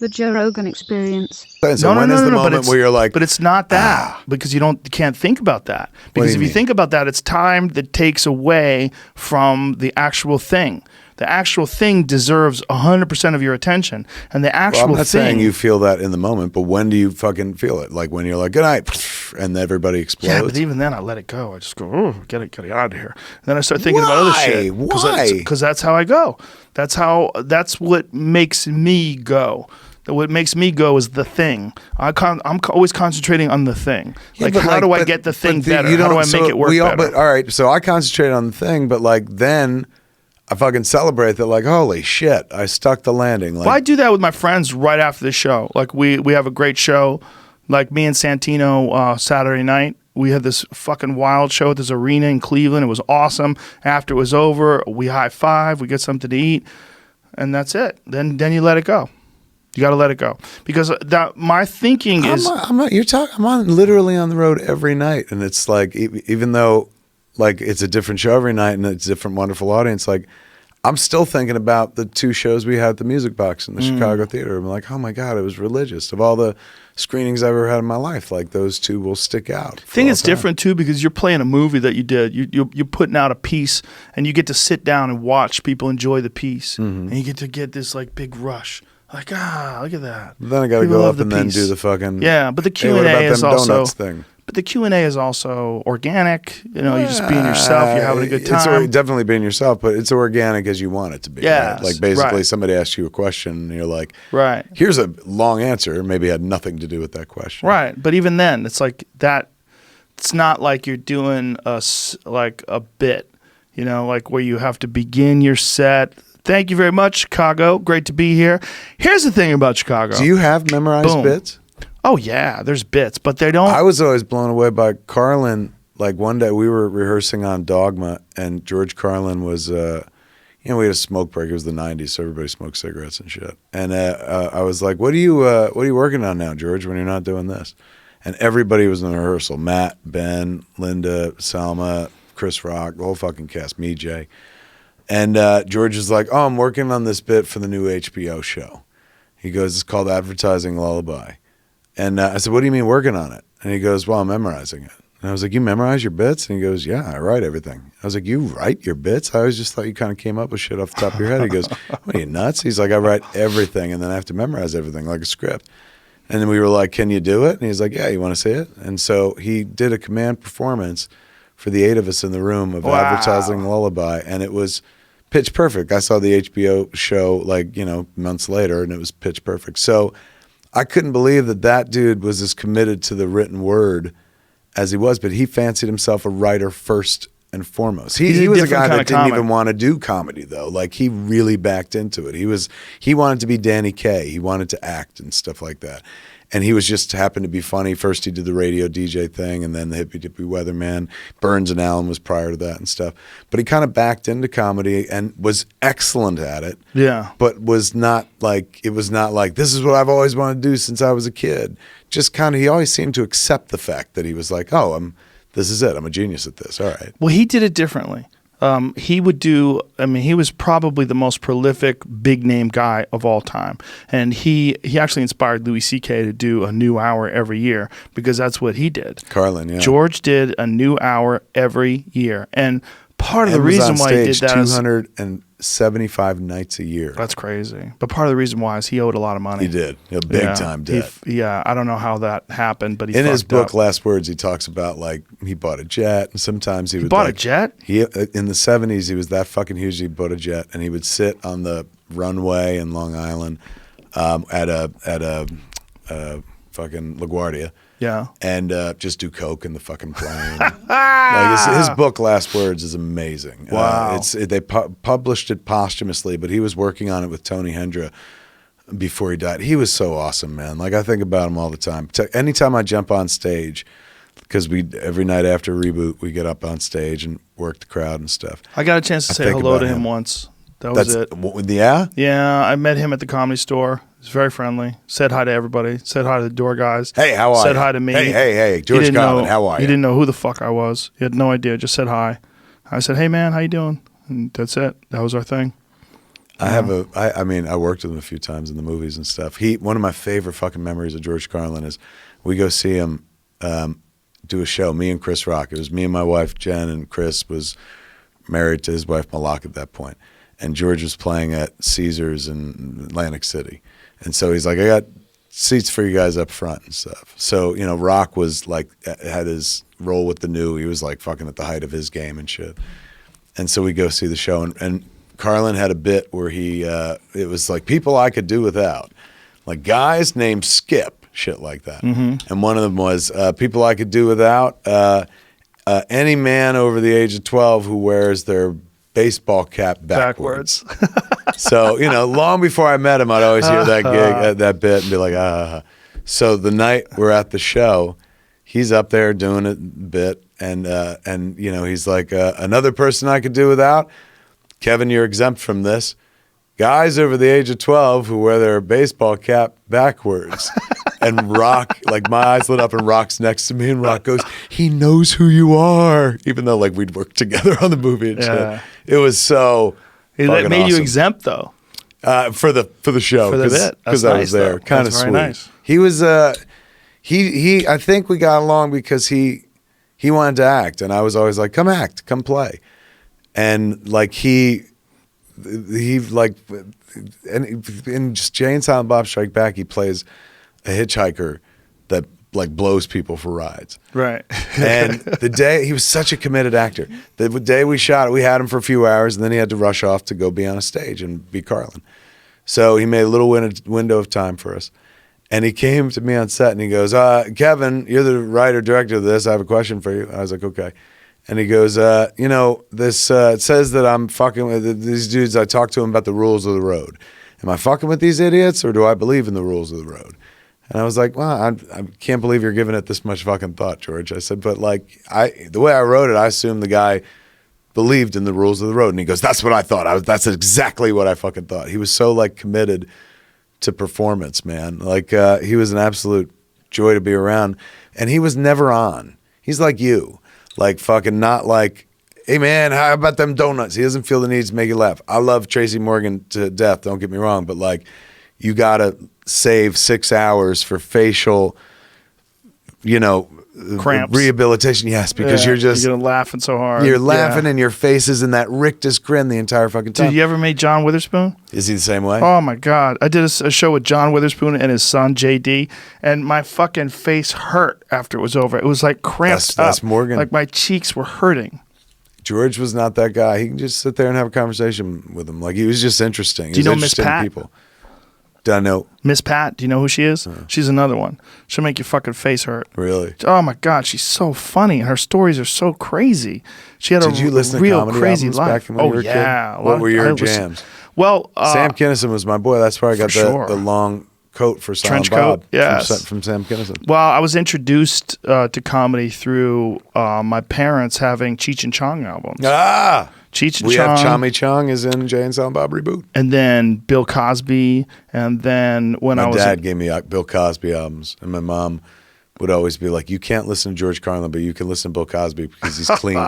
The Joe Rogan Experience. So when is the moment where you're like, but it's not that because you can't think about that. Because if you think about that, it's time that takes away from the actual thing. The actual thing deserves 100% of your attention, and the actual I'm not thing. saying you feel that in the moment, but when do you fucking feel it? Like when you're like, good night, and everybody explodes. Yeah, but even then, I let it go. I just go, oh, get it out of here. And then I start thinking about other shit. Why? Because that's how I go. That's what makes me go. What makes me go is the thing. I'm always concentrating on the thing. How do I get the thing better? How do I make it work better? But all right, so I concentrate on the thing, but like then I fucking celebrate that. Like, holy shit, I stuck the landing. Like, well, I do that with my friends right after the show. Like we have a great show. Like me and Santino Saturday night. We had this fucking wild show at this arena in Cleveland. It was awesome. After it was over, we high five. We get something to eat, and that's it. Then you let it go. You got to let it go because my thinking is I'm literally on the road every night, and it's like even though like it's a different show every night and it's a different wonderful audience, like I'm still thinking about the 2 shows we had at the Music Box in the Chicago Theater. I'm like, oh my God, it was religious. Of all the screenings I've ever had in my life, like those 2 will stick out. I think it's different too because you're playing a movie that you did. You're putting out a piece and you get to sit down and watch people enjoy the piece, and you get to get this like big rush. Like, look at that. Then I got to go up and then do the fucking but the Q&A is also thing. But the Q&A is also organic. You just being yourself. You're having a good time. It's definitely being yourself, but it's organic as you want it to be. Yeah, right? Like basically somebody asks you a question and you're like, right. Here's a long answer. Maybe it had nothing to do with that question. Right, but even then, it's like that. It's not like you're doing a bit. Like where you have to begin your set. Thank you very much, Chicago. Great to be here. Here's the thing about Chicago. Do you have memorized bits? Oh, yeah. There's bits, but they don't. I was always blown away by Carlin. Like one day we were rehearsing on Dogma, and George Carlin was, we had a smoke break. It was the 90s, so everybody smoked cigarettes and shit. And I was like, what are you working on now, George, when you're not doing this? And everybody was in the rehearsal. Matt, Ben, Linda, Salma, Chris Rock, the whole fucking cast, me, Jay. And George is like, oh, I'm working on this bit for the new HBO show. He goes, it's called Advertising Lullaby. And I said, what do you mean working on it? And he goes, well, I'm memorizing it. And I was like, you memorize your bits? And he goes, yeah, I write everything. I was like, you write your bits? I always just thought you kind of came up with shit off the top of your head. He goes, what are you, nuts? He's like, I write everything, and then I have to memorize everything like a script. And then we were like, can you do it? And he's like, yeah, you want to see it? And so he did a command performance for the 8 of us in the room of Advertising Lullaby, and it was pitch perfect. I saw the HBO show months later, and it was pitch perfect. So I couldn't believe that dude was as committed to the written word as he was, but he fancied himself a writer first and foremost. He was a guy that didn't even want to do comedy though. Like he really backed into it. He wanted to be Danny Kaye. He wanted to act and stuff like that. And he was just happened to be funny. First he did the radio DJ thing, and then the Hippie Dippy Weatherman. Burns and Allen was prior to that and stuff. But he kind of backed into comedy and was excellent at it. Yeah. But it was not like this is what I've always wanted to do since I was a kid. Just kind of, he always seemed to accept the fact that he was like, this is it. I'm a genius at this. All right. Well, he did it differently. He was probably the most prolific big name guy of all time. And he actually inspired Louis C.K. to do a new hour every year because that's what he did. Carlin, yeah. George did a new hour every year. And part of the reason why he did that is 275 nights a year. That's crazy. But part of the reason why is he owed a lot of money. He did. Big time debt. I don't know how that happened, but in his book, Last Words, he talks about like he bought a jet, and sometimes he would bought a jet? In the 70s, he was that fucking huge, he bought a jet, and he would sit on the runway in Long Island at a fucking LaGuardia. Yeah. And just do coke in the fucking plane. Like his book, Last Words, is amazing. Wow. They published it posthumously, but he was working on it with Tony Hendra before he died. He was so awesome, man. Like I think about him all the time. Anytime I jump on stage, because every night after Reboot, we get up on stage and work the crowd and stuff. I got a chance to say hello to him once. That's it. Yeah? Yeah, I met him at the Comedy Store. He was very friendly. Said hi to everybody. Said hi to the door guys. Hey, how are you? Said hi to me. Hey, George Carlin, how are you? He didn't know who the fuck I was. He had no idea. Just said hi. I said, hey, man, how you doing? And that's it. That was our thing. I mean, I worked with him a few times in the movies and stuff. One of my favorite fucking memories of George Carlin is we go see him do a show, me and Chris Rock. It was me and my wife, Jen, and Chris was married to his wife, Malak, at that point. And George was playing at Caesars in Atlantic City. And so he's like, I got seats for you guys up front and stuff. So, you know, Rock was like, had his role with the New. He was like fucking at the height of his game and shit. And so we go see the show. And Carlin had a bit where it was like people I could do without. Like guys named Skip, shit like that. Mm-hmm. And one of them was people I could do without. Any man over the age of 12 who wears their baseball cap backwards. So, you know, long before I met him, I'd always hear that bit and be like, ah. So the night we're at the show, he's up there doing a bit, and you know, he's like, another person I could do without. Kevin, you're exempt from this. Guys over the age of 12 who wear their baseball cap backwards. And Rock, like my eyes lit up and Rock's next to me and Rock goes, he knows who you are. Even though like we'd worked together on the movie and shit. It was so That made awesome. you exempt though. For the show. For the bit. Because I was there. Kind of sweet. Nice. He was he I think we got along because he wanted to act and I was always like, come act, come play. And like he like in just Jay and Silent Bob Strike Back, he plays a hitchhiker that like blows people for rides. Right. And the day he was such a committed actor. The day we shot it, we had him for a few hours and then he had to rush off to go be on a stage and be Carlin. So he made a little window of time for us. And he came to me on set and he goes, Kevin, you're the writer director of this. I have a question for you. I was like, okay. And he goes, you know, this it says that I'm fucking with these dudes. I talked to them about the rules of the road. Am I fucking with these idiots or do I believe in the rules of the road? And I was like, well, I can't believe you're giving it this much fucking thought, George. I said, but like, the way I wrote it, I assumed the guy believed in the rules of the road. And he goes, that's what I thought. That's exactly what I fucking thought. He was so like committed to performance, man. Like he was an absolute joy to be around. And he was never on. He's like you. Like fucking not like, hey man, how about them donuts? He doesn't feel the need to make you laugh. I love Tracy Morgan to death, don't get me wrong. But like, you gotta save 6 hours for facial, you know, cramps, rehabilitation. Yes, because you're laughing so hard. You're laughing and your face is in that rictus grin the entire fucking time. Did you ever meet John Witherspoon? Is he the same way? Oh my God. I did a show with John Witherspoon and his son JD and my fucking face hurt after it was over. It was like cramped that's up. Morgan. Like my cheeks were hurting. George was not that guy. He can just sit there and have a conversation with him. Like he was just interesting. Do you know Miss Pat? People. Do I know? Miss Pat, do you know who she is? She's another one. She'll make your fucking face hurt. Really? Oh my God, she's so funny. Her stories are so crazy. She had Did you listen to real comedy crazy albums life. back when you were a kid? What were your jams? Well, Sam Kinison was my boy. That's where I got the long coat for Silent Bob. Yes. From Sam Kinison. Well, I was introduced to comedy through my parents having Cheech and Chong albums. Cheech and we Chong. have Chami Chong is in Jay and Silent Bob Reboot. And then Bill Cosby. And then when my dad gave me Bill Cosby albums. And my mom would always be like, you can't listen to George Carlin, but you can listen to Bill Cosby because he's clean.